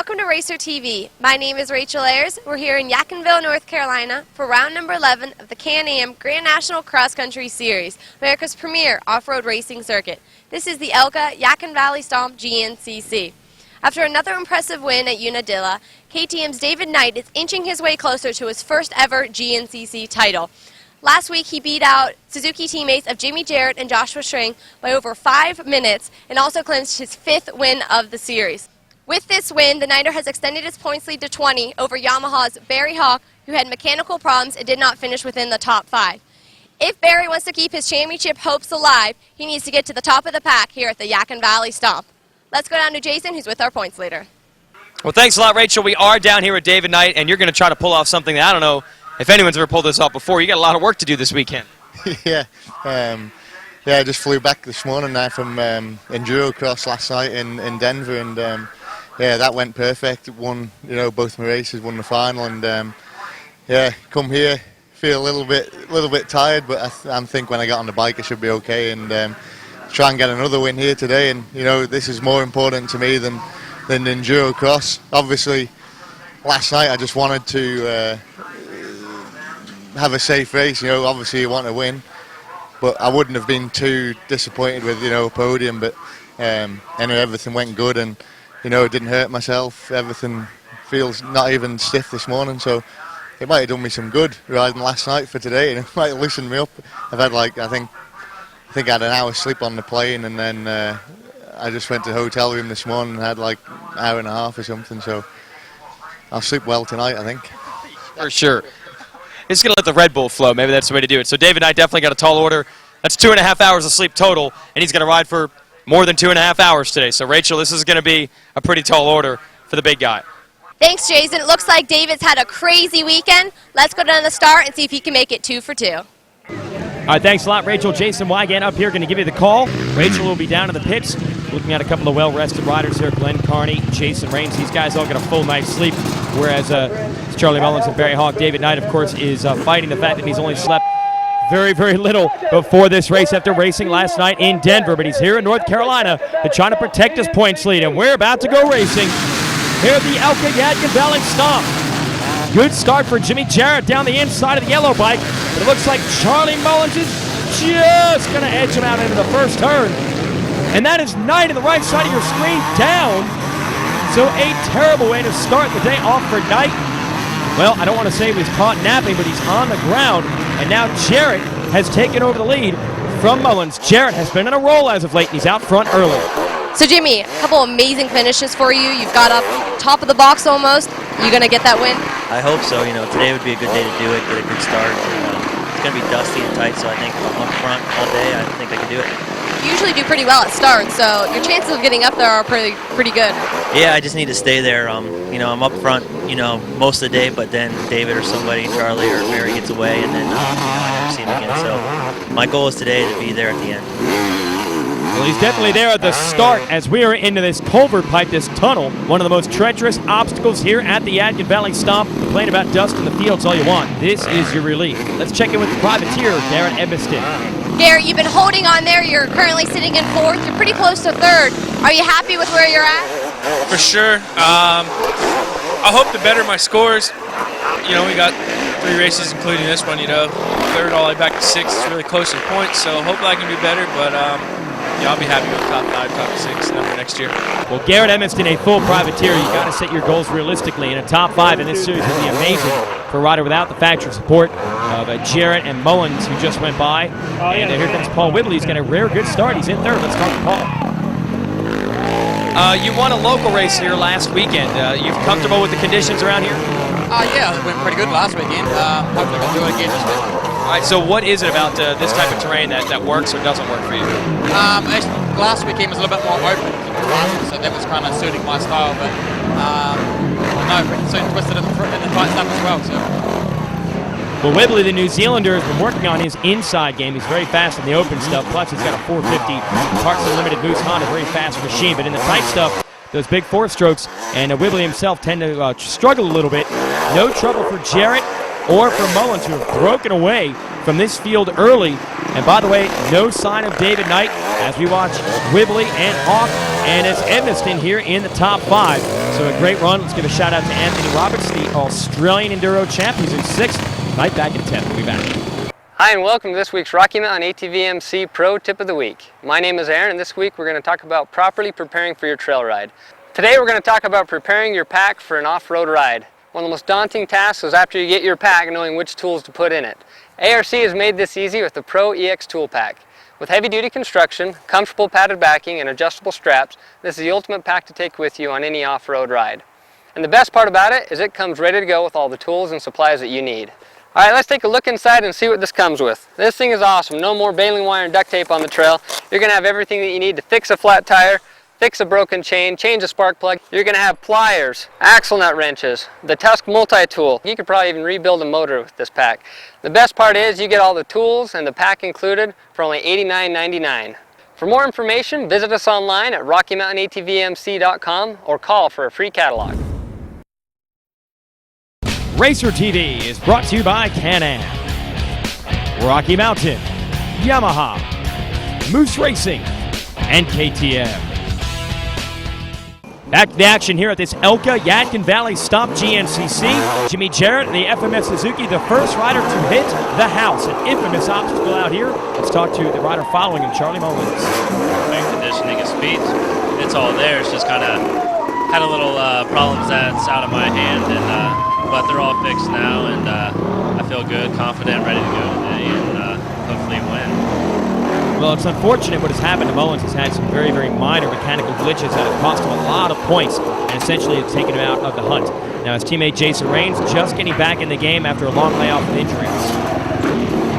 Welcome to Racer TV. My name is Rachel Ayers. We're here in Yadkin, North Carolina for round number 11 of the Can-Am Grand National Cross Country Series, America's premier off-road racing circuit. This is the ELCA Yadkin Valley Stomp GNCC. After another impressive win at Unadilla, KTM's David Knight is inching his way closer to his first ever GNCC title. Last week, he beat out Suzuki teammates of Jamie Jarrett and Joshua String by over 5 minutes and also clinched his 5th win of the series. With this win, the Knighter has extended his points lead to 20 over Yamaha's Barry Hawk, who had mechanical problems and did not finish within the top 5. If Barry wants to keep his championship hopes alive, he needs to get to the top of the pack here at the Yadkin Valley Stomp. Let's go down to Jason, who's with our points leader. Well, thanks a lot, Rachel. We are down here with David Knight, and you're going to try to pull off something that I don't know if anyone's ever pulled this off before. You got a lot of work to do this weekend. Yeah, I just flew back this morning now from Enduro Cross last night in Denver, and yeah, that went perfect. Won, both my races, won the final, and yeah, come here, feel a little bit tired, but I think when I get on the bike, I should be okay, and try and get another win here today. And this is more important to me than Enduro Cross. Obviously, last night I just wanted to have a safe race. Obviously you want to win, but I wouldn't have been too disappointed with a podium. But anyway, everything went good, and it didn't hurt myself. Everything feels not even stiff this morning, so it might have done me some good riding last night for today, and it might have loosened me up. I've had I think I had an hour's sleep on the plane, and then I just went to the hotel room this morning and had an hour and a half or something, so I'll sleep well tonight, I think. For sure. Just going to let the Red Bull flow. Maybe that's the way to do it. So David Knight definitely got a tall order. That's 2.5 hours of sleep total, and he's going to ride for more than 2.5 hours today. So, Rachel, this is going to be a pretty tall order for the big guy. Thanks, Jason. It looks like David's had a crazy weekend. Let's go down to the start and see if he can make it 2 for 2. All right, thanks a lot, Rachel. Jason Wygant up here going to give you the call. Rachel will be down in the pits, looking at a couple of well-rested riders here. Glenn Carney, Jason Raines. These guys all get a full night's sleep, whereas Charlie Mullins and Barry Hawk. David Knight, of course, is fighting the fact that he's only slept very, very little before this race after racing last night in Denver. But he's here in North Carolina to try to protect his points lead, and we're about to go racing here at the ELCA Yadkin Valley Stomp. Good start for Jimmy Jarrett down the inside of the yellow bike, but it looks like Charlie Mullins is just going to edge him out into the first turn. And that is Knight in the right side of your screen down. So a terrible way to start the day off for Knight. Well, I don't want to say he was caught napping, but he's on the ground, and now Jarrett has taken over the lead from Mullins. Jarrett has been in a roll as of late, and he's out front early. So, Jimmy, a couple amazing finishes for you. You've got up top of the box almost. You going to get that win? I hope so. Today would be a good day to do it, get a good start. It's going to be dusty and tight, so I think if I'm up front all day, I think I can do it. You usually do pretty well at start, so your chances of getting up there are pretty good. Yeah, I just need to stay there. I'm up front, most of the day, but then David or somebody, Charlie or Mary gets away, and then I never see him again. So my goal is today to be there at the end. Well, he's definitely there at the start as we are into this culvert pipe, this tunnel, one of the most treacherous obstacles here at the Yadkin Valley Stomp. Complain about dust in the fields all you want. This is your relief. Let's check in with the privateer, Darren Evanston. Garrett, you've been holding on there. You're currently sitting in 4th. You're pretty close to 3rd. Are you happy with where you're at? For sure. I hope to better my scores. We got 3 races, including this one, 3rd all the way back to 6th. It's really close in points, so hopefully I can do better, but I'll be happy with top 5, top 6 number next year. Well, Garrett Evanston, a full privateer. You got to set your goals realistically, and a top 5 in this series would be amazing for a rider without the factory support of Jarrett and Mullins, who just went by. And here comes Paul Whibley. He's got a rare good start. He's in 3rd. Let's talk to Paul. You won a local race here last weekend. You comfortable with the conditions around here? Yeah, it went pretty good last weekend. Hopefully we'll do it again this week. All right, so what is it about this type of terrain that works or doesn't work for you? Last weekend was a little bit more open, so that was kind of suiting my style, but no, so twisted in the tight stuff as well. So. Well, Whibley, the New Zealander, has been working on his inside game. He's very fast in the open stuff, plus he's got a 450 Parks Unlimited Moose Honda, very fast machine, but in the tight stuff, those big 4-strokes, and Whibley himself tend to struggle a little bit. No trouble for Jarrett or for Mullins, who have broken away from this field early. And by the way, no sign of David Knight as we watch Whibley and Hawk and it's Evanston here in the top 5. So So a great run. Let's give a shout out to Anthony Roberts, the Australian Enduro champ. He's in 6th. Right back in 10th. We'll be back. Hi and welcome to this week's Rocky Mountain ATVMC Pro Tip of the Week. My name is Aaron and this week we're going to talk about properly preparing for your trail ride. Today we're going to talk about preparing your pack for an off-road ride. One of the most daunting tasks is after you get your pack knowing which tools to put in it. ARC has made this easy with the Pro EX Tool Pack. With heavy-duty construction, comfortable padded backing, and adjustable straps, this is the ultimate pack to take with you on any off-road ride. And the best part about it is it comes ready to go with all the tools and supplies that you need. Alright, let's take a look inside and see what this comes with. This thing is awesome. No more baling wire and duct tape on the trail. You're going to have everything that you need to fix a flat tire, fix a broken chain, change a spark plug. You're going to have pliers, axle nut wrenches, the Tusk multi-tool. You could probably even rebuild a motor with this pack. The best part is you get all the tools and the pack included for only $89.99. For more information, visit us online at RockyMountainATVMC.com or call for a free catalog. Racer TV is brought to you by Can-Am, Rocky Mountain, Yamaha, Moose Racing, and KTM. Back to the action here at this Elka Yadkin Valley Stomp GNCC. Jimmy Jarrett and the FMS Suzuki, the first rider to hit the house. An infamous obstacle out here. Let's talk to the rider following him, Charlie Mullins. Conditioning his feet, it's all there. It's just kind of had a little problems that's out of my hand, and but they're all fixed now, and I feel good, confident, ready to go today, and hopefully win. Well, it's unfortunate what has happened to Mullins. Has had some very, very minor mechanical glitches that have cost him a lot of points and essentially have taken him out of the hunt. Now his teammate Jason Raines just getting back in the game after a long layoff with injuries.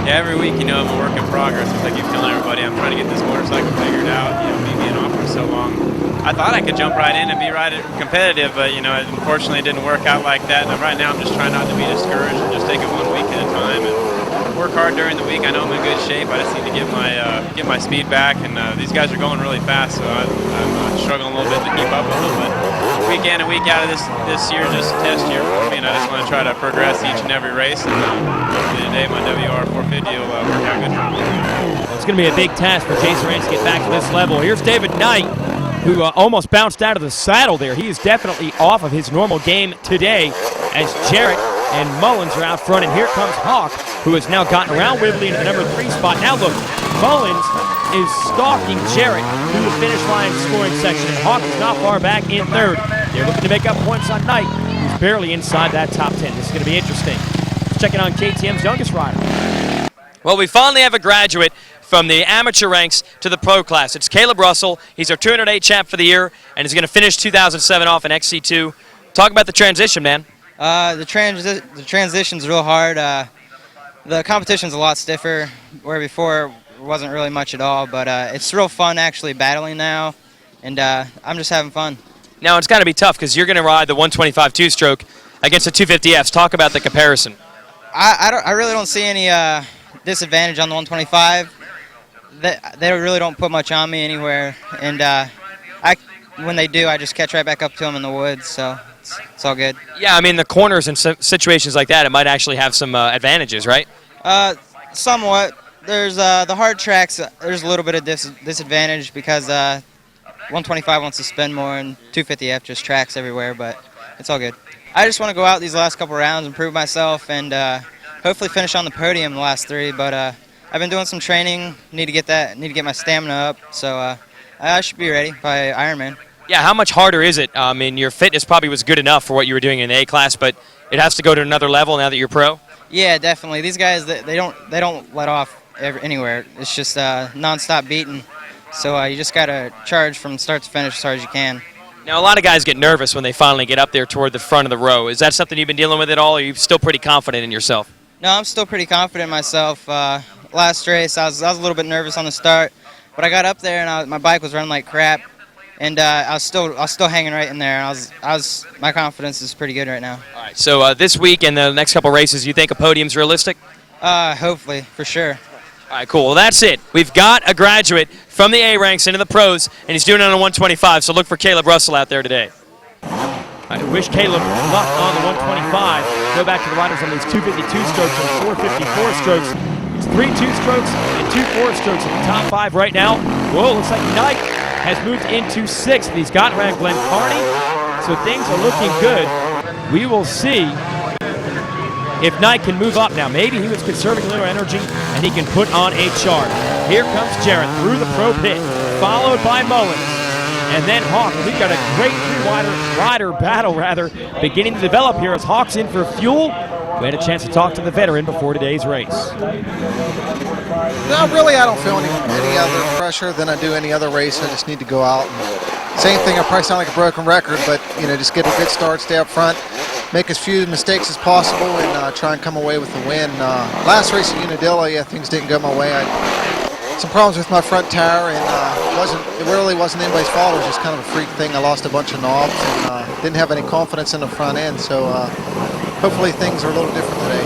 Yeah, every week, I'm a work in progress. It's like I keep telling everybody I'm trying to get this motorcycle figured out. Me being off for so long, I thought I could jump right in and be right competitive, but it unfortunately didn't work out like that. And right now I'm just trying not to be discouraged and just take it one week at a time and work hard during the week. I know I'm in good shape. I just need to get my speed back, and these guys are going really fast, so I'm struggling a little bit to keep up with them. But week in and week out of this year, just a test year for me, and I just want to try to progress each and every race. And hopefully today my WR 450 will work out good for me. Well, it's going to be a big task for Jason Raines to get back to this level. Here's David Knight, who almost bounced out of the saddle there. He is definitely off of his normal game today as Jarrett and Mullins are out front, and here comes Hawk, who has now gotten around Whibley into the number 3 spot. Now look, Mullins is stalking Jarrett through the finish line scoring section, and Hawk is not far back in 3rd. They're looking to make up points on Knight, who's barely inside that top 10. This is going to be interesting. Let's check it on KTM's youngest rider. Well, we finally have a graduate from the amateur ranks to the pro class. It's Caleb Russell. He's our 208 champ for the year, and he's going to finish 2007 off in XC2. Talk about the transition, man. The transition's real hard. The competition's a lot stiffer, where before it wasn't really much at all, but it's real fun actually battling now, and I'm just having fun. Now, it's got to be tough because you're going to ride the 125 two-stroke against the 250Fs. Talk about the comparison. I really don't see any disadvantage on the 125. They really don't put much on me anywhere, and when they do, I just catch right back up to them in the woods, so it's all good. Yeah, I mean, the corners and situations like that, it might actually have some advantages, right? Somewhat. There's the hard tracks, there's a little bit of disadvantage because 125 wants to spin more and 250F just tracks everywhere, but it's all good. I just want to go out these last couple rounds and prove myself and hopefully finish on the podium the last 3, but I've been doing some training, need to get my stamina up, so I should be ready by Ironman. Yeah, how much harder is it? I mean, your fitness probably was good enough for what you were doing in the A class, but it has to go to another level now that you're pro? Yeah, definitely. These guys, they don't let off anywhere. It's just non-stop beating. So you just got to charge from start to finish as hard as you can. Now, a lot of guys get nervous when they finally get up there toward the front of the row. Is that something you've been dealing with at all, or are you still pretty confident in yourself? No, I'm still pretty confident in myself. Last race, I was a little bit nervous on the start, but I got up there and my bike was running like crap. And I was still hanging right in there. My confidence is pretty good right now. All right. So this week and the next couple races, you think a podium's realistic? Hopefully, for sure. All right, cool. Well, that's it. We've got a graduate from the A ranks into the pros, and he's doing it on a 125. So look for Caleb Russell out there today. I wish Caleb luck on the 125. Go back to the riders on these 252 strokes and 454 strokes. It's 3 2-strokes and 2 4-strokes in the top 5 right now. Whoa, looks like Knight has moved into 6th. He's got around Glenn Carney. so things are looking good. We will see if Knight can move up now. Maybe he was conserving a little energy and he can put on a charge. Here comes Jarrett through the pro pit, followed by Mullins. And then Hawk. We've got a great rider battle beginning to develop here as Hawk's in for fuel. We had a chance to talk to the veteran before today's race. No, really, I don't feel any other pressure than I do any other race. I just need to go out. Same thing, I probably sound like a broken record, but just get a good start, stay up front, make as few mistakes as possible, and try and come away with the win. Last race at Unadilla, things didn't go my way. I had some problems with my front tire, and it really wasn't anybody's fault. It was just kind of a freak thing. I lost a bunch of knobs and didn't have any confidence in the front end, so hopefully things are a little different today.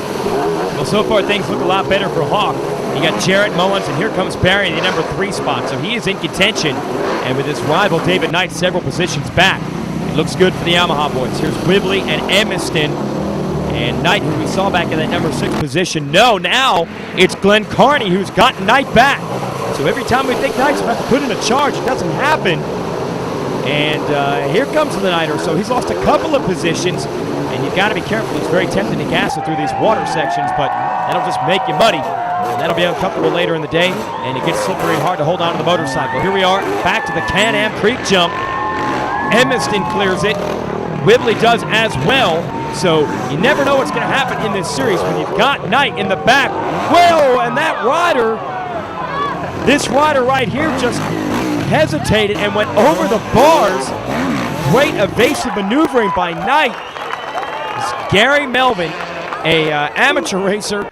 Well, so far things look a lot better for Hawk. You got Jarrett, Mullins, and here comes Barry in the number 3 spot. So he is in contention, and with his rival David Knight several positions back, it looks good for the Yamaha boys. Here's Whibley and Emiston, and Knight, who we saw back in that number 6 position. No, now it's Glenn Carney who's got Knight back. So every time we think Knight's about to put in a charge, it doesn't happen. And here comes the Knighter. So he's lost a couple of positions, and you've got to be careful. It's very tempting to gas it through these water sections, but that'll just make you muddy. And that'll be uncomfortable later in the day, and it gets slippery and hard to hold on to the motorcycle. Here we are, back to the Can-Am Creek jump. Emiston clears it. Whibley does as well. So you never know what's going to happen in this series when you've got Knight in the back. Whoa, and that rider, this rider right here just hesitated and went over the bars. Great evasive maneuvering by Knight. It's Gary Melvin, a amateur racer.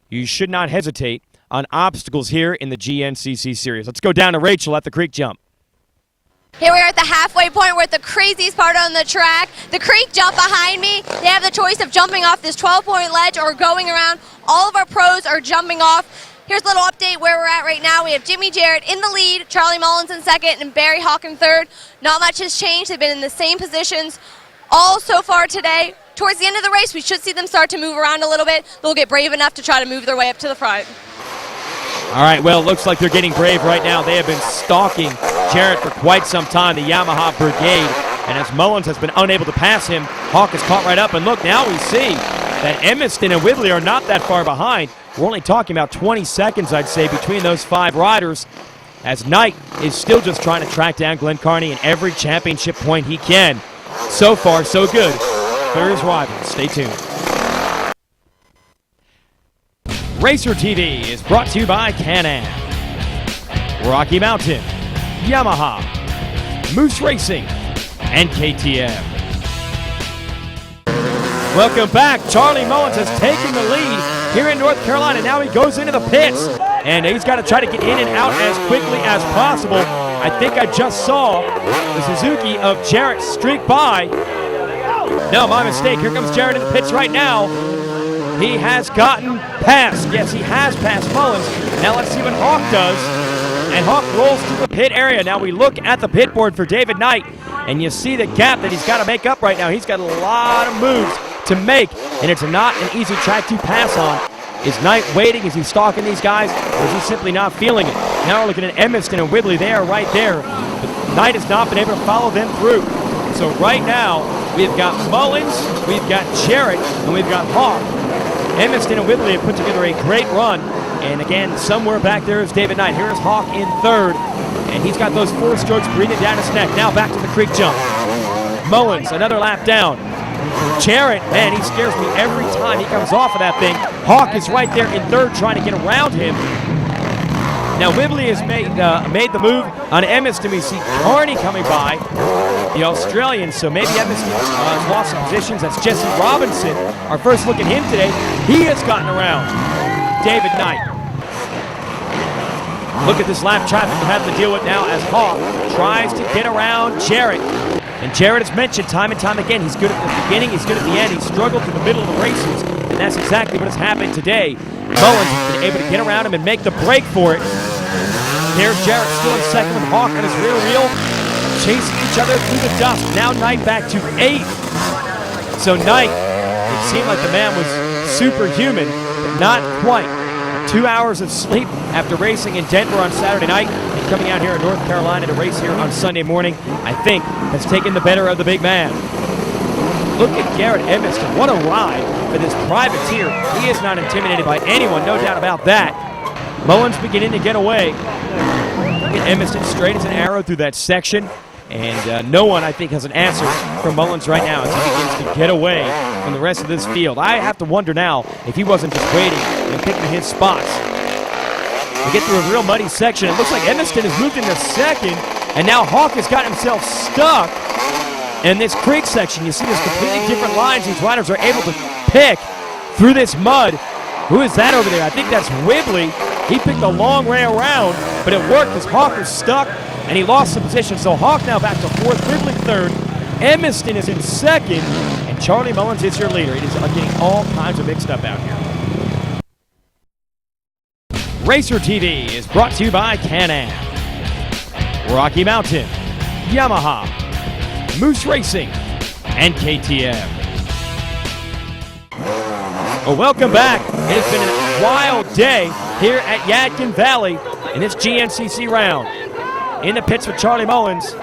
You should not hesitate on obstacles here in the GNCC series. Let's go down to Rachel at the creek jump. Here we are at the halfway point. We're at the craziest part on the track. The creek jump behind me. They have the choice of jumping off this 12-point ledge or going around. All of our pros are jumping off. Here's a little update where we're at right now. We have Jimmy Jarrett in the lead, Charlie Mullins in second, and Barry Hawk in third. Not much has changed. They've been in the same positions all so far today. Towards the end of the race, we should see them start to move around a little bit. They'll get brave enough to try to move their way up to the front. All right, well, it looks like they're getting brave right now. They have been stalking Jarrett for quite some time, the Yamaha Brigade. And as Mullins has been unable to pass him, Hawk is caught right up. And look, now we see that Emiston and Whibley are not that far behind. We're only talking about 20 seconds, I'd say, between those 5 riders, as Knight is still just trying to track down Glenn Carney in every championship point he can. So far, so good for his rivals. Stay tuned. Racer TV is brought to you by Can-Am, Rocky Mountain, Yamaha, Moose Racing, and KTM. Welcome back. Charlie Mullins has taken the lead here in North Carolina. Now he goes into the pits, and he's got to try to get in and out as quickly as possible. I think I just saw the Suzuki of Jarrett streak by. No, my mistake. Here comes Jarrett in the pits right now. He has gotten past. Yes, he has passed Mullins. Now let's see what Hawk does. And Hawk rolls to the pit area. Now we look at the pit board for David Knight, and you see the gap that he's got to make up right now. He's got a lot of moves to make, and it's not an easy track to pass on. Is Knight waiting? Is he stalking these guys? Or is he simply not feeling it? Now we're looking at Emiston and Whibley. They are right there. But Knight has not been able to follow them through. So right now, we've got Mullins, we've got Jarrett, and we've got Hawk. Emiston and Whibley have put together a great run. And again, somewhere back there is David Knight. Here's Hawk in third. And he's got those 4 strokes breathing down his neck. Now back to the creek jump. Mullins, another lap down. Jarrett, man, he scares me every time he comes off of that thing. Hawk is right there in third trying to get around him. Now Whibley has made the move on Emiston. We see Carney coming by, the Australian, so maybe Emiston lost some positions. That's Jesse Robinson. Our first look at him today. He has gotten around David Knight. Look at this lap traffic we're having to deal with now as Hawk tries to get around Jarrett. And Jarrett has mentioned time and time again, he's good at the beginning, he's good at the end. He's struggled through the middle of the races, and that's exactly what has happened today. Mullins has been able to get around him and make the break for it. There's Jarrett still in second with Hawk on his rear wheel, chasing each other through the dust. Now Knight back to 8th. So Knight, it seemed like the man was superhuman, but not quite. 2 hours of sleep after racing in Denver on Saturday night and coming out here in North Carolina to race here on Sunday morning, I think has taken the better of the big man. Look at Garrett Evanston. What a ride for this privateer. He is not intimidated by anyone, no doubt about that. Mullins beginning to get away. Look at Evanston straight as an arrow through that section. And no one, I think, has an answer from Mullins right now as he begins to get away from the rest of this field. I have to wonder now if he wasn't just waiting and picking his spots. We get through a real muddy section. It looks like Evanston has moved into second, and now Hawk has got himself stuck in this creek section. You see there's completely different lines these riders are able to pick through this mud. Who is that over there? I think that's Whibley. He picked a long way around, but it worked because Hawk was stuck, and he lost some position. So Hawk now back to fourth, Whibley third. Evanston is in second, and Charlie Mullins is your leader. It is getting all kinds of mixed up out here. Racer TV is brought to you by Can-Am, Rocky Mountain, Yamaha, Moose Racing, and KTM. Well, welcome back. It has been a wild day here at Yadkin Valley in this GNCC round. In the pits with Charlie Mullins.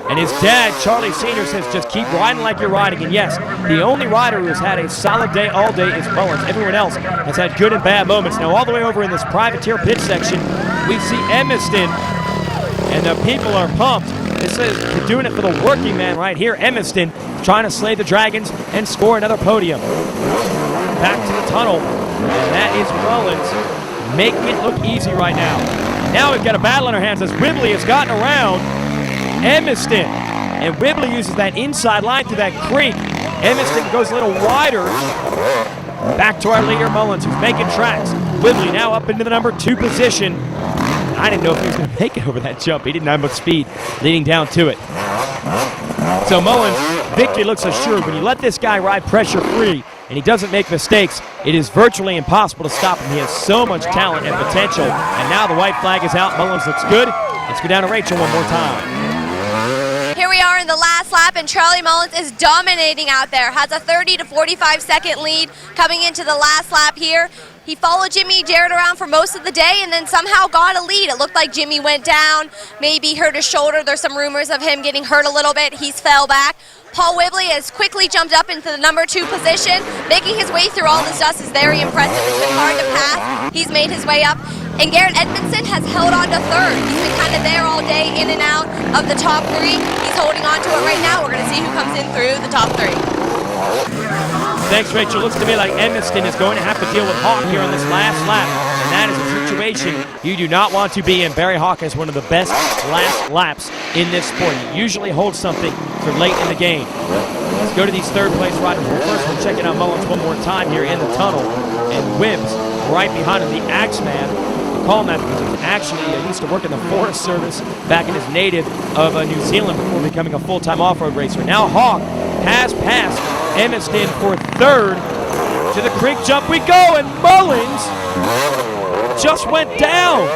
And his dad, Charlie Sr., says just keep riding like you're riding. And yes, the only rider who has had a solid day all day is Mullins. Everyone else has had good and bad moments. Now, all the way over in this privateer pit section, we see Evanston, and the people are pumped. This is doing it for the working man right here. Evanston trying to slay the Dragons and score another podium. Back to the tunnel, and that is Mullins making it look easy right now. Now we've got a battle in our hands as Whibley has gotten around Evanston. And Whibley uses that inside line through that creek. Evanston goes a little wider. Back to our leader, Mullins, who's making tracks. Whibley now up into the number 2 position. I didn't know if he was going to make it over that jump. He didn't have much speed leading down to it. So Mullins, victory looks assured. When you let this guy ride pressure free and he doesn't make mistakes, it is virtually impossible to stop him. He has so much talent and potential. And now the white flag is out. Mullins looks good. Let's go down to Rachel one more time. Here we are in the last lap, and Charlie Mullins is dominating out there. Has a 30 to 45 second lead coming into the last lap here. He followed Jimmy Jarrett around for most of the day and then somehow got a lead. It looked like Jimmy went down, maybe hurt his shoulder. There's some rumors of him getting hurt a little bit. He's fell back. Paul Whibley has quickly jumped up into the number 2 position. Making his way through all this dust is very impressive. It's been hard to pass. He's made his way up. And Garrett Edmondson has held on to 3rd. He's been kind of there all day, in and out of the top 3. He's holding on to it right now. We're going to see who comes in through the top 3. Thanks, Rachel. Looks to me like Evanston is going to have to deal with Hawk here on this last lap. And that is a situation you do not want to be in. Barry Hawk has one of the best last laps in this sport. He usually holds something for late in the game. Let's go to these 3rd place riders. First, we're checking out Mullins one more time here in the tunnel. And Wibbs right behind him, the Axeman. We call him that because he actually used to work in the Forest Service back in his native of New Zealand before becoming a full-time off-road racer. Now Hawk has passed Evanston for 3rd. To the creek jump we go, and Mullins just went down,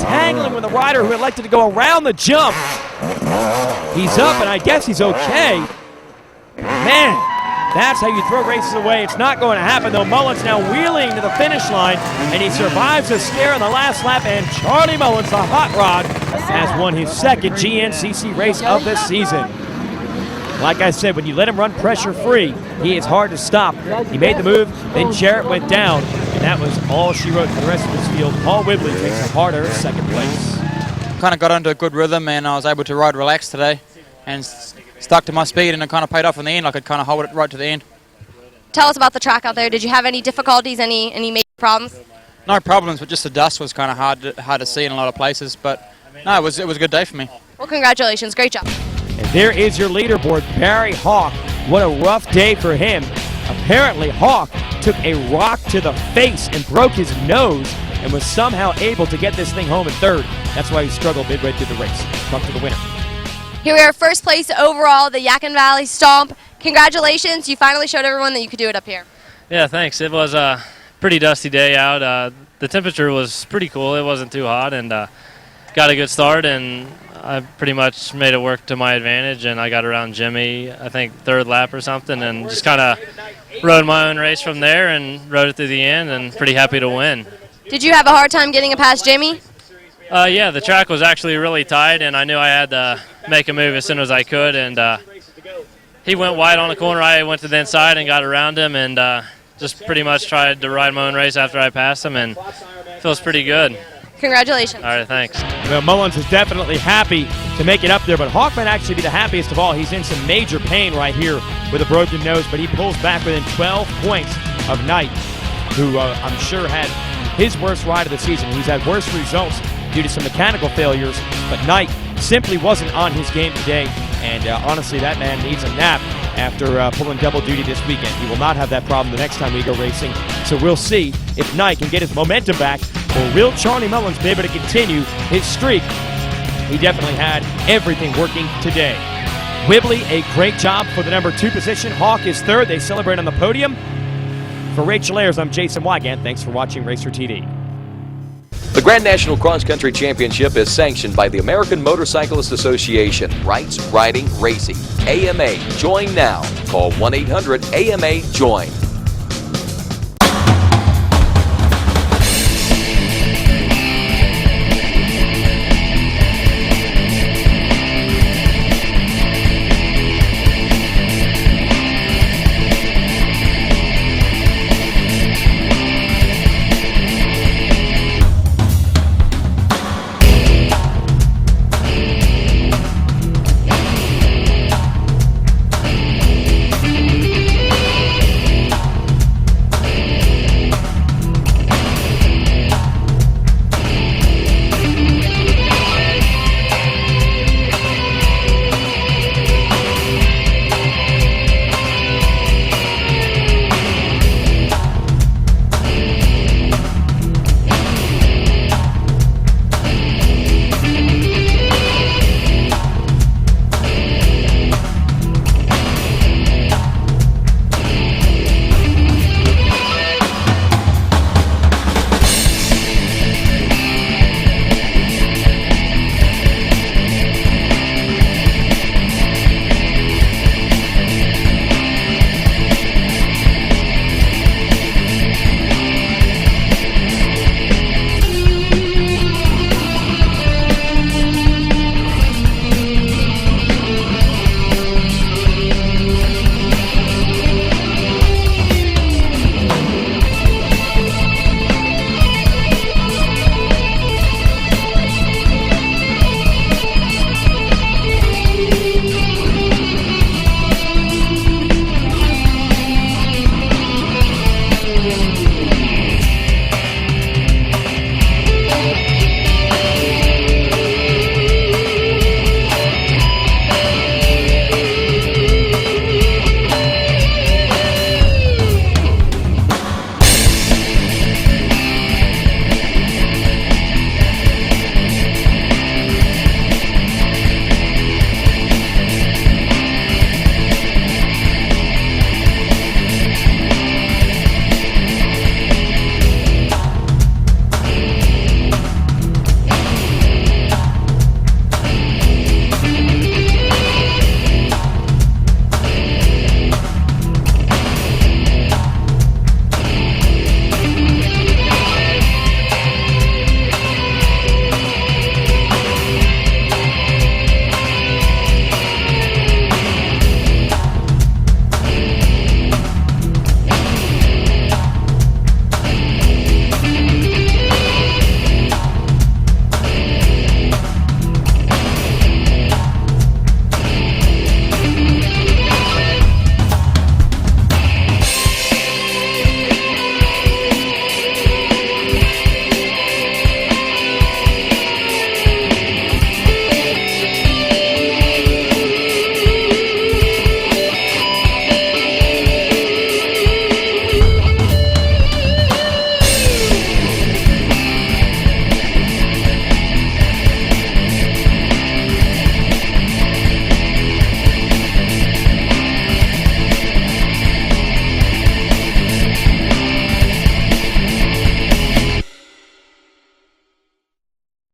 tangling with a rider who elected to go around the jump. He's up, and I guess he's okay. Man, that's how you throw races away. It's not going to happen, though. Mullins now wheeling to the finish line, and he survives a scare in the last lap, and Charlie Mullins, the hot rod, has won his 2nd GNCC race of the season. Like I said, when you let him run pressure free, he is hard to stop. He made the move, then Jarrett went down, and that was all she wrote for the rest of this field. Paul Whibley takes a harder 2nd place. Kind of got into a good rhythm, and I was able to ride relaxed today and stuck to my speed, and it kind of paid off in the end. I could kind of hold it right to the end. Tell us about the track out there. Did you have any difficulties, any major problems? No problems, but just the dust was kind of hard to see in a lot of places. But no, it was a good day for me. Well, congratulations. Great job. And there is your leaderboard, Barry Hawk. What a rough day for him. Apparently, Hawk took a rock to the face and broke his nose and was somehow able to get this thing home in 3rd. That's why he struggled midway through the race. Talk to the winner. Here we are, 1st place overall, the Yadkin Valley Stomp. Congratulations. You finally showed everyone that you could do it up here. Yeah, thanks. It was a pretty dusty day out. The temperature was pretty cool. It wasn't too hot, and got a good start, and I pretty much made it work to my advantage, and I got around Jimmy, I think, third lap or something, and just kind of rode my own race from there and rode it through the end, and pretty happy to win. Did you have a hard time getting it past Jimmy? Yeah, the track was actually really tight, and I knew I had to make a move as soon as I could, and he went wide on the corner. I went to the inside and got around him, and just pretty much tried to ride my own race after I passed him, and feels pretty good. Congratulations. All right, thanks. Well, Mullins is definitely happy to make it up there, but Hawk might actually be the happiest of all. He's in some major pain right here with a broken nose, but he pulls back within 12 points of Knight, who I'm sure had his worst ride of the season. He's had worse results due to some mechanical failures, but Knight simply wasn't on his game today, and honestly, that man needs a nap after pulling double duty this weekend. He will not have that problem the next time we go racing, so we'll see if Knight can get his momentum back, or will Charlie Mullins be able to continue his streak? He definitely had everything working today. Whibley, a great job for the number 2 position. Hawk is third. They celebrate on the podium. For Rachel Ayers, I'm Jason Wygant. Thanks for watching Racer TV. The Grand National Cross Country Championship is sanctioned by the American Motorcyclist Association. Rights, Riding, Racing. AMA. Join now. Call 1-800-AMA-JOIN.